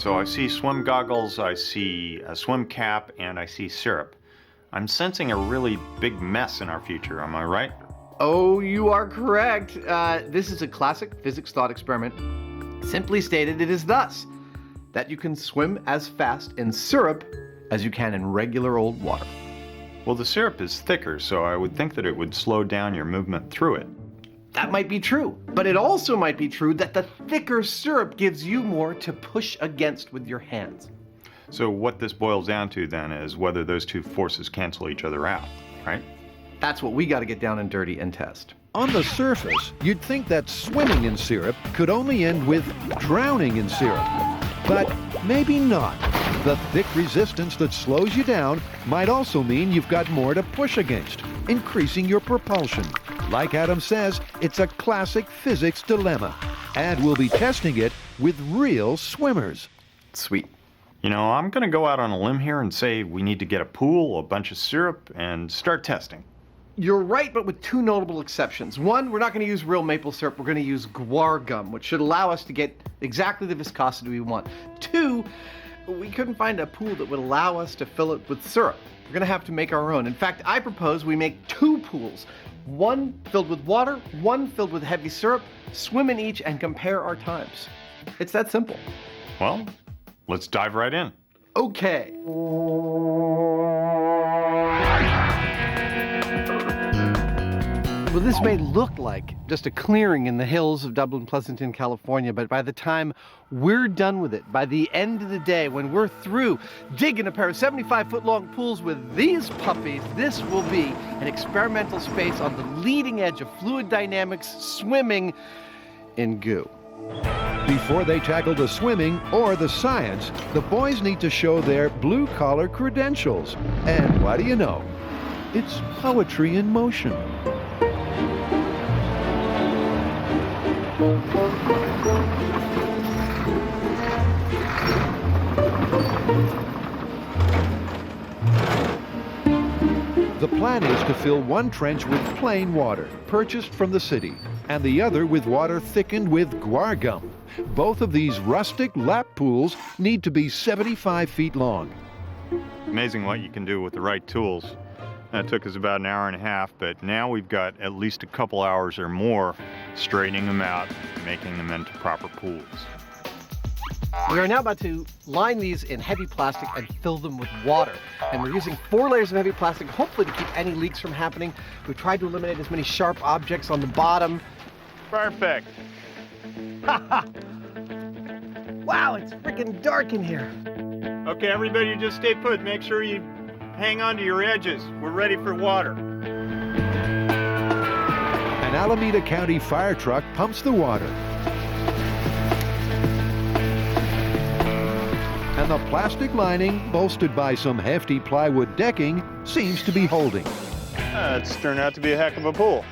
So I see swim goggles, I see a swim cap, and I see syrup. I'm sensing a really big mess in our future, am I right? Oh, you are correct. This is a classic physics thought experiment. Simply stated, it is thus that you can swim as fast in syrup as you can in regular old water. Well, the syrup is thicker, so I would think that it would slow down your movement through it. That might be true, but it also might be true that the thicker syrup gives you more to push against with your hands. So what this boils down to then is whether those two forces cancel each other out, right? That's what we got to get down and dirty and test. On the surface, you'd think that swimming in syrup could only end with drowning in syrup. But maybe not. The thick resistance that slows you down might also mean you've got more to push against, increasing your propulsion. Like Adam says, it's a classic physics dilemma. And we'll be testing it with real swimmers. Sweet. You know, I'm going to go out on a limb here and say we need to get a pool, a bunch of syrup, and start testing. You're right, but with two notable exceptions. One, we're not going to use real maple syrup. We're going to use guar gum, which should allow us to get exactly the viscosity we want. Two, we couldn't find a pool that would allow us to fill it with syrup. We're going to have to make our own. In fact, I propose we make two pools. One filled with water, one filled with heavy syrup, swim in each and compare our times. It's that simple. Well, let's dive right in. Okay. Well, this may look like just a clearing in the hills of Dublin, Pleasanton, California, but by the time we're done with it, by the end of the day, when we're through digging a pair of 75-foot-long pools with these puppies, this will be an experimental space on the leading edge of fluid dynamics, swimming in goo. Before they tackle the swimming or the science, the boys need to show their blue-collar credentials. And what do you know? It's poetry in motion. The plan is to fill one trench with plain water, purchased from the city, and the other with water thickened with guar gum. Both of these rustic lap pools need to be 75 feet long. Amazing what you can do with the right tools. That took us about an hour and a half, but now we've got at least a couple hours or more straightening them out, making them into proper pools. We are now about to line these in heavy plastic and fill them with water. And we're using 4 layers of heavy plastic, hopefully to keep any leaks from happening. We've tried to eliminate as many sharp objects on the bottom. Perfect. Wow, it's freaking dark in here. Okay, everybody just stay put. Make sure you hang on to your edges. We're ready for water. An Alameda County fire truck pumps the water. And the plastic lining, bolstered by some hefty plywood decking, seems to be holding. It's turned out to be a heck of a pool.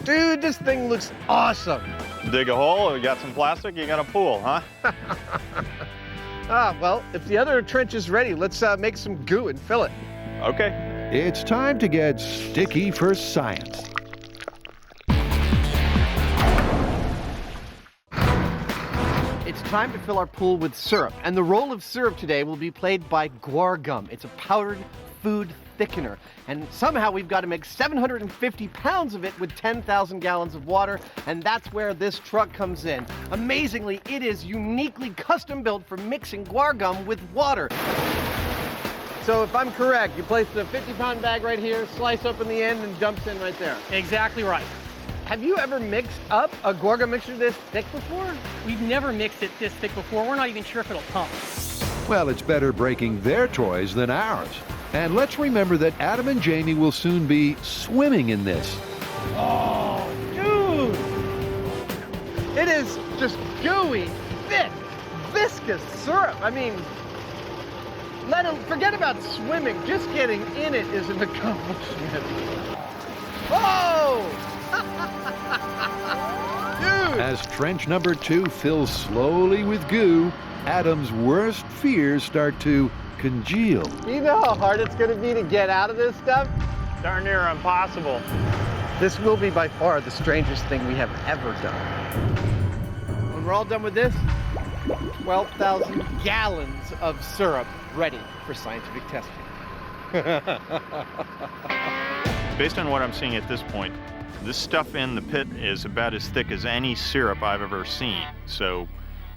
Dude, this thing looks awesome. Dig a hole, you got some plastic, you got a pool, huh? Well, if the other trench is ready, let's make some goo and fill it. Okay. It's time to get sticky for science. It's time to fill our pool with syrup, and the role of syrup today will be played by guar gum. It's a powdered food thickener, and somehow we've got to make 750 pounds of it with 10,000 gallons of water, and that's where this truck comes in. Amazingly, it is uniquely custom built for mixing guar gum with water. So if I'm correct, you place the 50-pound bag right here, slice open the end, and dumps in right there. Exactly right. Have you ever mixed up a guar gum mixture this thick before? We've never mixed it this thick before. We're not even sure if it'll pump. Well, it's better breaking their toys than ours. And let's remember that Adam and Jamie will soon be swimming in this. Oh, dude! It is just gooey, thick, viscous syrup. I mean, forget about swimming. Just getting in it is an accomplishment. Oh! Dude! As trench number 2 fills slowly with goo, Adam's worst fears start to congeal. You know how hard it's going to be to get out of this stuff? Darn near impossible. This will be by far the strangest thing we have ever done. When we're all done with this, 12,000 gallons of syrup ready for scientific testing. Based on what I'm seeing at this point, this stuff in the pit is about as thick as any syrup I've ever seen. So,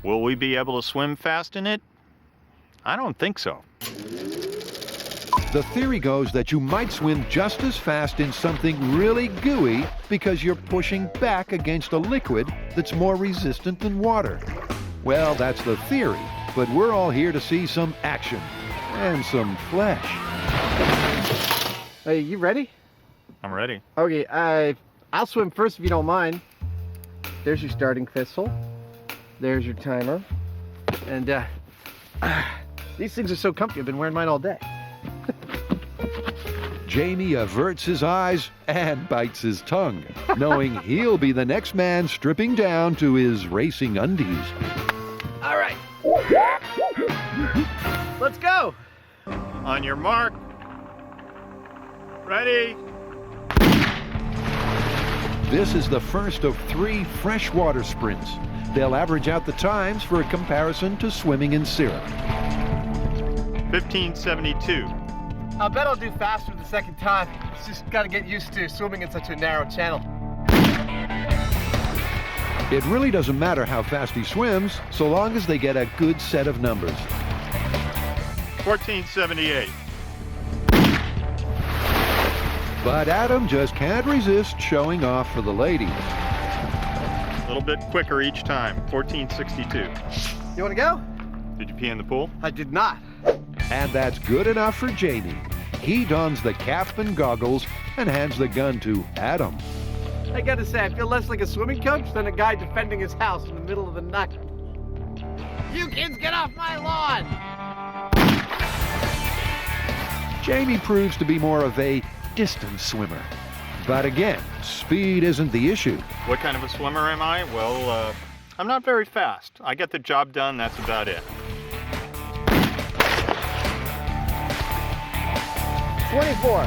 will we be able to swim fast in it? I don't think so. The theory goes that you might swim just as fast in something really gooey because you're pushing back against a liquid that's more resistant than water. Well, that's the theory, but we're all here to see some action and some flesh. Hey, you ready? I'm ready. Okay, I'll swim first if you don't mind. There's your starting thistle. There's your timer. And these things are so comfy. I've been wearing mine all day. Jamie averts his eyes and bites his tongue, knowing he'll be the next man stripping down to his racing undies. All right. Let's go. On your mark. Ready. This is the first of 3 freshwater sprints. They'll average out the times for a comparison to swimming in syrup. 1572. I'll bet I'll do faster the second time. It's just got to get used to swimming in such a narrow channel. It really doesn't matter how fast he swims, so long as they get a good set of numbers. 1478. But Adam just can't resist showing off for the ladies. A little bit quicker each time. 1462. You want to go? Did you pee in the pool? I did not. And that's good enough for Jamie. He dons the cap and goggles and hands the gun to Adam. I gotta say, I feel less like a swimming coach than a guy defending his house in the middle of the night. You kids get off my lawn! Jamie proves to be more of a distance swimmer. But again, speed isn't the issue. What kind of a swimmer am I? Well, I'm not very fast. I get the job done, that's about it. 24.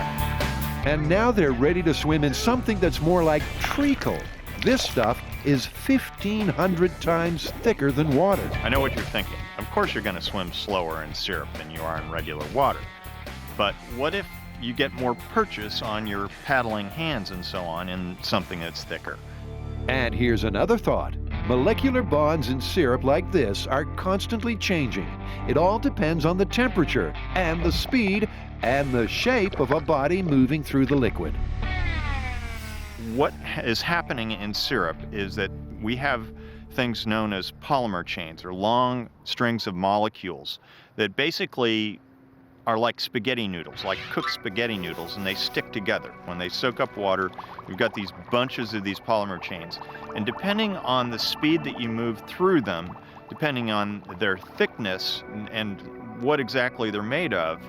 And now they're ready to swim in something that's more like treacle. This stuff is 1,500 times thicker than water. I know what you're thinking. Of course you're going to swim slower in syrup than you are in regular water. But what if you get more purchase on your paddling hands and so on in something that's thicker? And here's another thought. Molecular bonds in syrup like this are constantly changing. It all depends on the temperature and the speed and the shape of a body moving through the liquid. What is happening in syrup is that we have things known as polymer chains, or long strings of molecules that basically are like spaghetti noodles, like cooked spaghetti noodles, and they stick together. When they soak up water, we've got these bunches of these polymer chains. And depending on the speed that you move through them, depending on their thickness and what exactly they're made of,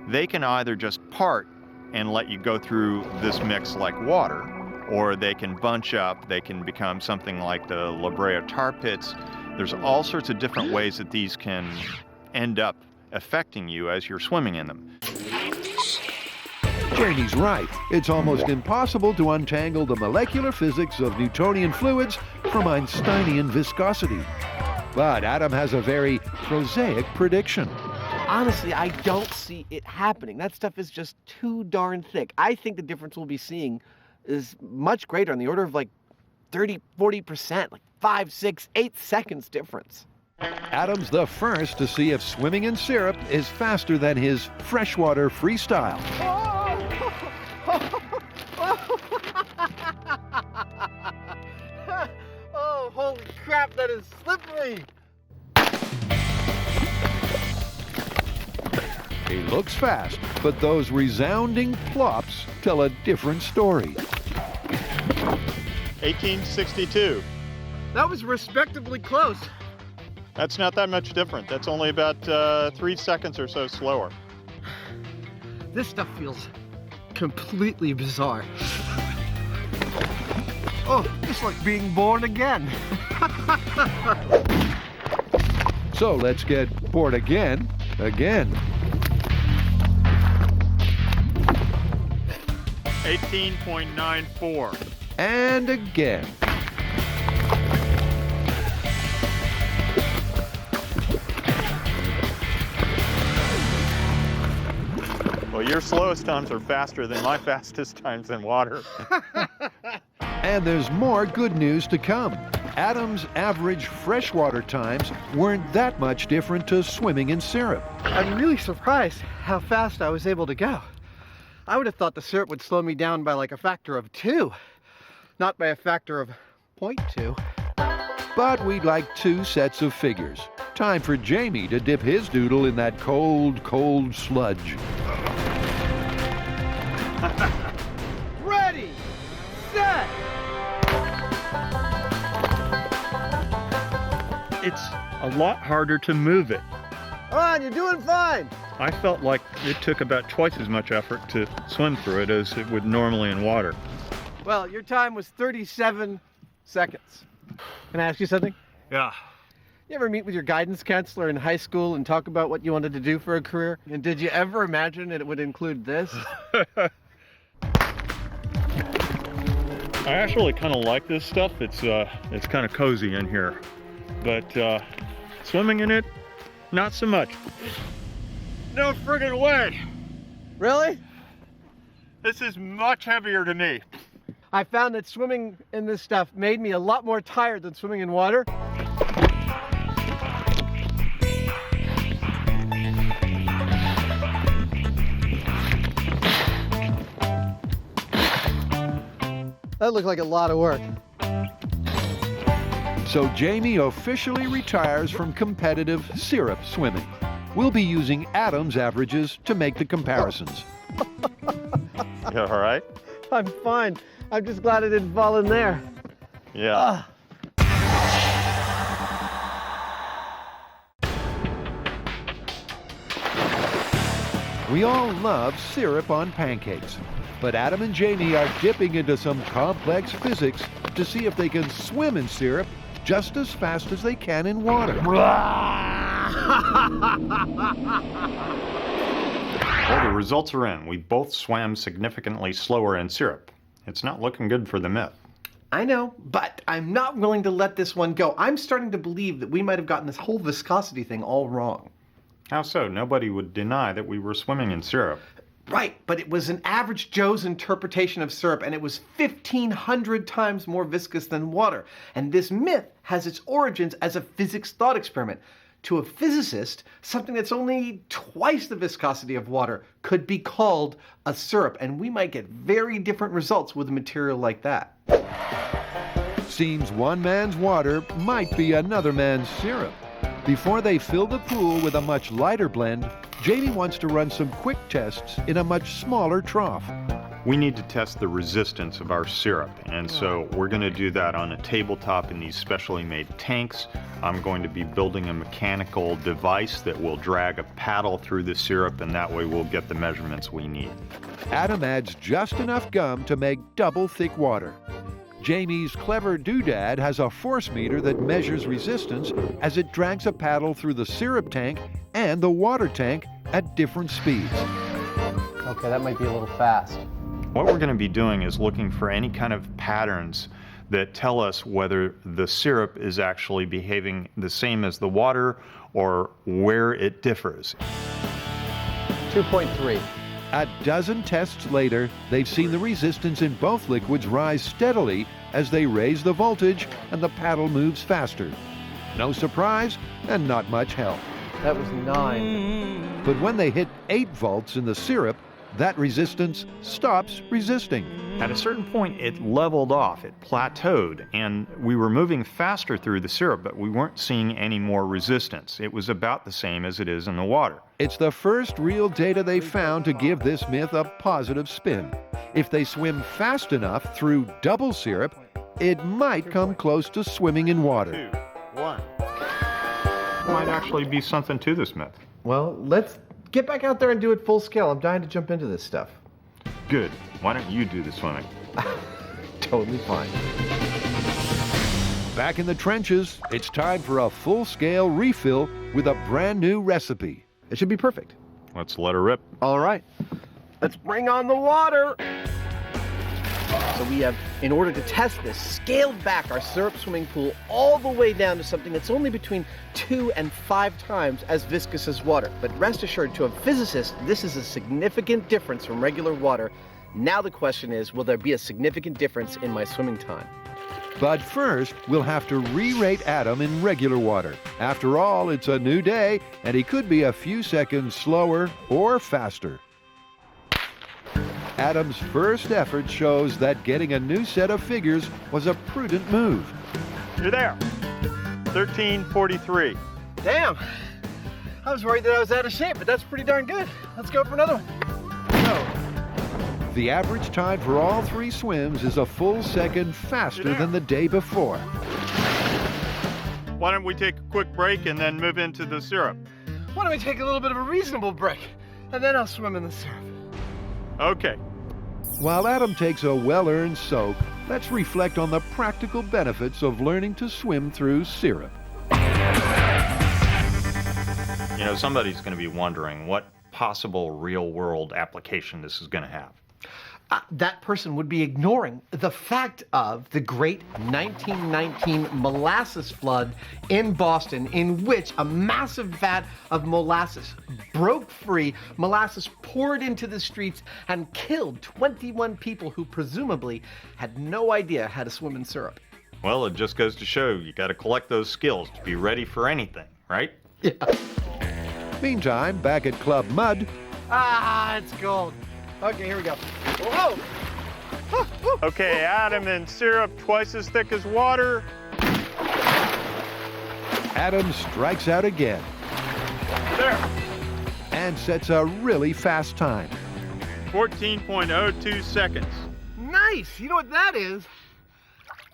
they can either just part and let you go through this mix like water, or they can bunch up, they can become something like the La Brea tar pits. There's all sorts of different ways that these can end up affecting you as you're swimming in them. Jamie's right. It's almost impossible to untangle the molecular physics of Newtonian fluids from Einsteinian viscosity. But Adam has a very prosaic prediction. Honestly, I don't see it happening. That stuff is just too darn thick. I think the difference we'll be seeing is much greater, on the order of like 30, 40%, like 5, 6, 8 seconds difference. Adam's the first to see if swimming in syrup is faster than his freshwater freestyle. Oh, holy crap, that is slippery! He looks fast, but those resounding plops tell a different story. 1862. That was respectably close. That's not that much different. That's only about 3 seconds or so slower. This stuff feels completely bizarre. Oh, it's like being born again. So let's get bored again. 18.94. And again. your slowest times are faster than my fastest times in water. And there's more good news to come. Adam's average freshwater times weren't that much different to swimming in syrup. I'm really surprised how fast I was able to go. I would have thought the syrup would slow me down by like a factor of 2, not by a factor of 0.2. But we'd like 2 sets of figures. Time for Jamie to dip his doodle in that cold, cold sludge. Ready, set! It's a lot harder to move it. Come on, you're doing fine. I felt like it took about twice as much effort to swim through it as it would normally in water. Well, your time was 37 seconds. Can I ask you something? Yeah. You ever meet with your guidance counselor in high school and talk about what you wanted to do for a career? And did you ever imagine that it would include this? I actually kind of like this stuff. It's kind of cozy in here. But swimming in it, not so much. No friggin' way! Really? This is much heavier to me. I found that swimming in this stuff made me a lot more tired than swimming in water. That looked like a lot of work. So Jamie officially retires from competitive syrup swimming. We'll be using Adam's averages to make the comparisons. You all right? I'm fine. I'm just glad I didn't fall in there. Yeah. We all love syrup on pancakes, but Adam and Jamie are dipping into some complex physics to see if they can swim in syrup just as fast as they can in water. Well, the results are in. We both swam significantly slower in syrup. It's not looking good for the myth. I know, but I'm not willing to let this one go. I'm starting to believe that we might have gotten this whole viscosity thing all wrong. How so? Nobody would deny that we were swimming in syrup. Right, but it was an average Joe's interpretation of syrup, and it was 1,500 times more viscous than water. And this myth has its origins as a physics thought experiment. To a physicist, something that's only twice the viscosity of water could be called a syrup, and we might get very different results with a material like that. Seems one man's water might be another man's syrup. Before they fill the pool with a much lighter blend, Jamie wants to run some quick tests in a much smaller trough. We need to test the resistance of our syrup, and so we're going to do that on a tabletop in these specially made tanks. I'm going to be building a mechanical device that will drag a paddle through the syrup, and that way we'll get the measurements we need. Adam adds just enough gum to make double thick water. Jamie's clever doodad has a force meter that measures resistance as it drags a paddle through the syrup tank and the water tank at different speeds. Okay, that might be a little fast. What we're going to be doing is looking for any kind of patterns that tell us whether the syrup is actually behaving the same as the water or where it differs. 2.3. A dozen tests later, they've seen the resistance in both liquids rise steadily as they raise the voltage and the paddle moves faster. No surprise and not much help. That was 9. But when they hit 8 volts in the syrup, that resistance stops resisting. At a certain point, it leveled off, it plateaued, and we were moving faster through the syrup, but we weren't seeing any more resistance. It was about the same as it is in the water. It's the first real data they found to give this myth a positive spin. If they swim fast enough through double syrup, it might come close to swimming in water. 2, 1. Might actually be something to this myth. Well, let's get back out there and do it full scale. I'm dying to jump into this stuff. Good. Why don't you do the swimming? Totally fine. Back in the trenches, it's time for a full-scale refill with a brand new recipe. It should be perfect. Let's let her rip. All right. Let's bring on the water. So we have, in order to test this, scaled back our syrup swimming pool all the way down to something that's only between 2 and 5 times as viscous as water. But rest assured, to a physicist, this is a significant difference from regular water. Now the question is, will there be a significant difference in my swimming time? But first, we'll have to re-rate Adam in regular water. After all, it's a new day, and he could be a few seconds slower or faster. Adam's first effort shows that getting a new set of figures was a prudent move. You're there. 13:43. Damn, I was worried that I was out of shape, but that's pretty darn good. Let's go for another one. The average time for all 3 swims is a full second faster than the day before. Why don't we take a quick break and then move into the syrup? Why don't we take a little bit of a reasonable break, and then I'll swim in the syrup. Okay. While Adam takes a well-earned soak, let's reflect on the practical benefits of learning to swim through syrup. You know, somebody's going to be wondering what possible real-world application this is going to have. That person would be ignoring the fact of the great 1919 molasses flood in Boston, in which a massive vat of molasses broke free. Molasses poured into the streets and killed 21 people who presumably had no idea how to swim in syrup. Well, it just goes to show you got to collect those skills to be ready for anything, right? Yeah. Meantime, back at Club Mud, It's gold. Okay, here we go. Whoa! Okay, Adam in syrup twice as thick as water. Adam strikes out again There. and sets a really fast time. 14.02 seconds. Nice! You know what that is?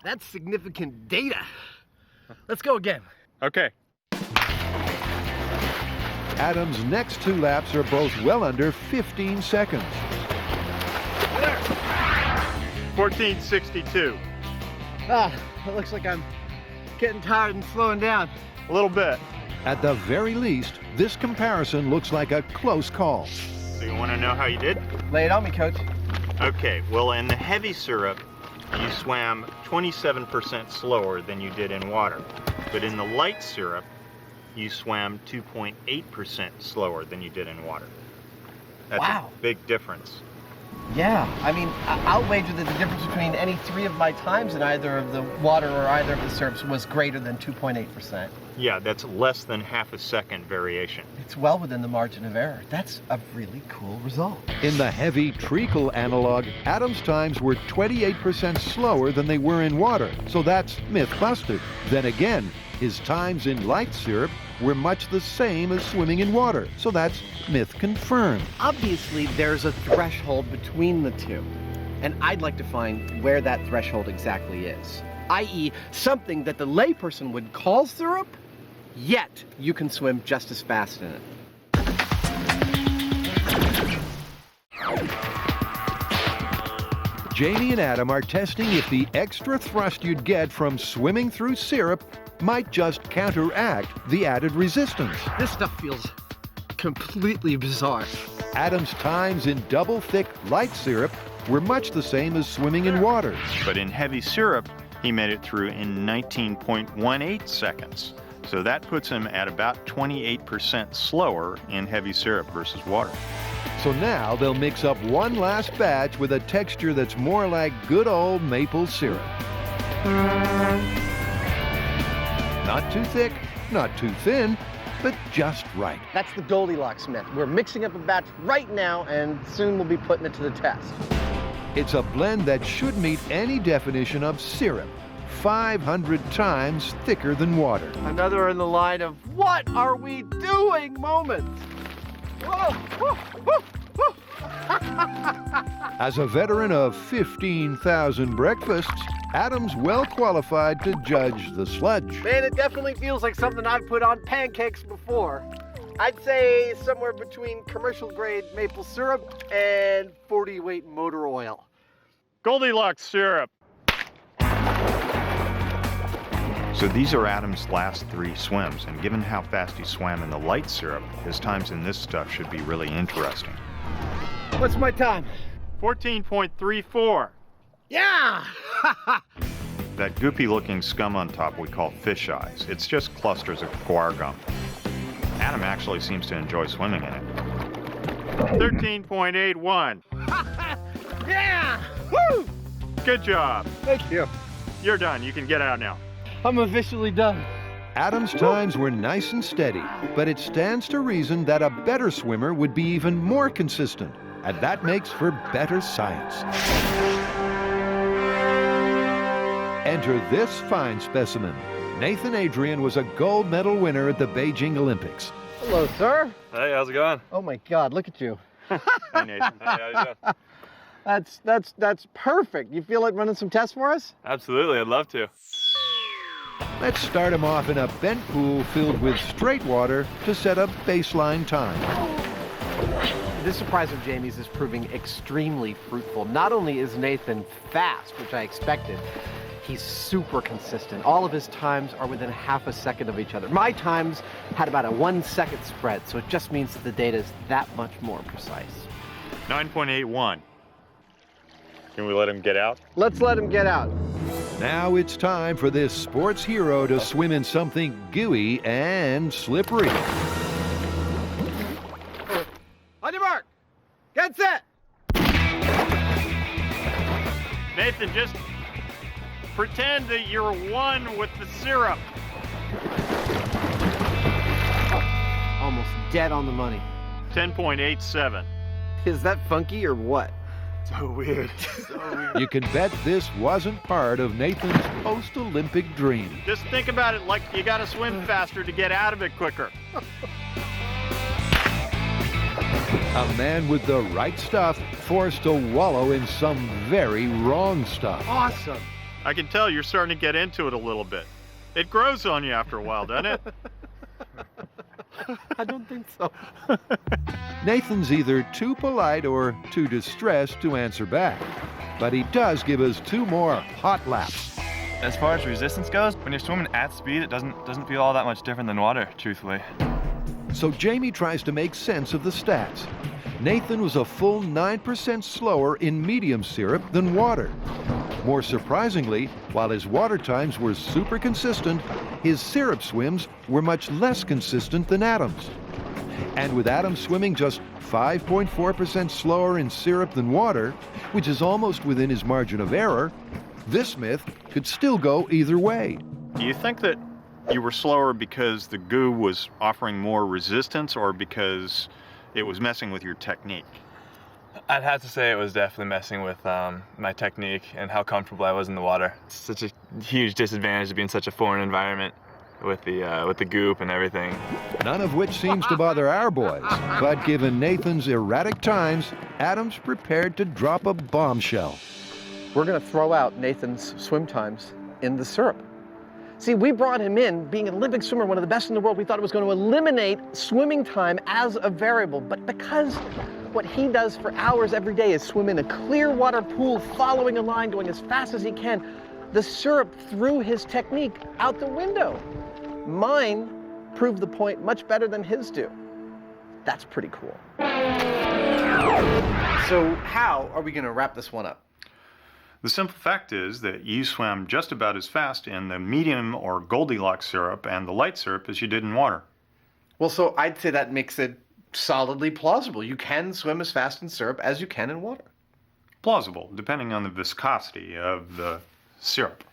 That's significant data. Let's go again. Okay. Adam's next 2 laps are both well under 15 seconds. 14.62. It looks like I'm getting tired and slowing down. A little bit. At the very least, this comparison looks like a close call. So you want to know how you did? Lay it on me, Coach. Okay, well, in the heavy syrup, you swam 27% slower than you did in water. But in the light syrup, you swam 2.8% slower than you did in water. That's Wow. a big difference. Yeah, I mean, I'll wager that the difference between any 3 of my times in either of the water or either of the syrups was greater than 2.8%. Yeah, that's less than half a second variation. It's well within the margin of error. That's a really cool result. In the heavy treacle analog, Adam's times were 28% slower than they were in water, so that's myth busted. Then again, his times in light syrup were much the same as swimming in water, so that's myth confirmed. Obviously, there's a threshold between the two, and I'd like to find where that threshold exactly is, i.e. something that the layperson would call syrup, yet you can swim just as fast in it. Jamie and Adam are testing if the extra thrust you'd get from swimming through syrup might just counteract the added resistance. This stuff feels completely bizarre. Adam's times in double-thick light syrup were much the same as swimming in water. But in heavy syrup, he made it through in 19.18 seconds. So that puts him at about 28% slower in heavy syrup versus water. So now they'll mix up one last batch with a texture that's more like good old maple syrup. Not too thick, not too thin, but just right. That's the Goldilocks myth. We're mixing up a batch right now, and soon we'll be putting it to the test. It's a blend that should meet any definition of syrup, 500 times thicker than water. Another in the line of "what are we doing" moments. Whoa, whoa, whoa, whoa. As a veteran of 15,000 breakfasts, Adam's well qualified to judge the sludge. Man, it definitely feels like something I've put on pancakes before. I'd say somewhere between commercial grade maple syrup and 40-weight motor oil. Goldilocks syrup. So these are Adam's last 3 swims, and given how fast he swam in the light syrup, his times in this stuff should be really interesting. What's my time? 14.34. Yeah! That goopy-looking scum on top we call fish eyes. It's just clusters of guar gum. Adam actually seems to enjoy swimming in it. 13.81. Yeah! Woo! Good job. Thank you. You're done. You can get out now. I'm officially done. Adam's times were nice and steady, but it stands to reason that a better swimmer would be even more consistent, and that makes for better science. Enter this fine specimen. Nathan Adrian was a gold medal winner at the Beijing Olympics. Hello, sir. Hey, how's it going? Oh my God, look at you. Hey, Nathan. Hey, how you doing? That's perfect. You feel like running some tests for us? Absolutely, I'd love to. Let's start him off in a bent pool filled with straight water to set a baseline time. This surprise of Jamie's is proving extremely fruitful. Not only is Nathan fast, which I expected, he's super consistent. All of his times are within half a second of each other. My times had about a 1 second spread, so it just means that the data is that much more precise. 9.81. Can we let him get out? Let's let him get out. Now it's time for this sports hero to swim in something gooey and slippery. On your mark. Get set. Nathan, just pretend that you're one with the syrup. Almost dead on the money. 10.87. Is that funky or what? So weird. You can bet this wasn't part of Nathan's post-Olympic dream. Just think about it like you gotta swim faster to get out of it quicker. A man with the right stuff forced to wallow in some very wrong stuff. Awesome. I can tell you're starting to get into it a little bit. It grows on you after a while, doesn't it? I don't think so. Nathan's either too polite or too distressed to answer back. But he does give us 2 more hot laps. As far as resistance goes, when you're swimming at speed, it doesn't feel all that much different than water, truthfully. So Jamie tries to make sense of the stats. Nathan was a full 9% slower in medium syrup than water. More surprisingly, while his water times were super consistent, his syrup swims were much less consistent than Adam's. And with Adam swimming just 5.4% slower in syrup than water, which is almost within his margin of error, this myth could still go either way. Do you think that you were slower because the goo was offering more resistance or because it was messing with your technique? I'd have to say it was definitely messing with my technique and how comfortable I was in the water. It's such a huge disadvantage to be in such a foreign environment with the goop and everything. None of which seems to bother our boys. But given Nathan's erratic times, Adam's prepared to drop a bombshell. We're going to throw out Nathan's swim times in the syrup. See, we brought him in, being an Olympic swimmer, one of the best in the world. We thought it was going to eliminate swimming time as a variable. But because what he does for hours every day is swim in a clear water pool, following a line, going as fast as he can, the syrup threw his technique out the window. Mine proved the point much better than his do. That's pretty cool. So how are we going to wrap this one up? The simple fact is that you swam just about as fast in the medium or Goldilocks syrup and the light syrup as you did in water. Well, so I'd say that makes it solidly plausible. You can swim as fast in syrup as you can in water. Plausible, depending on the viscosity of the syrup.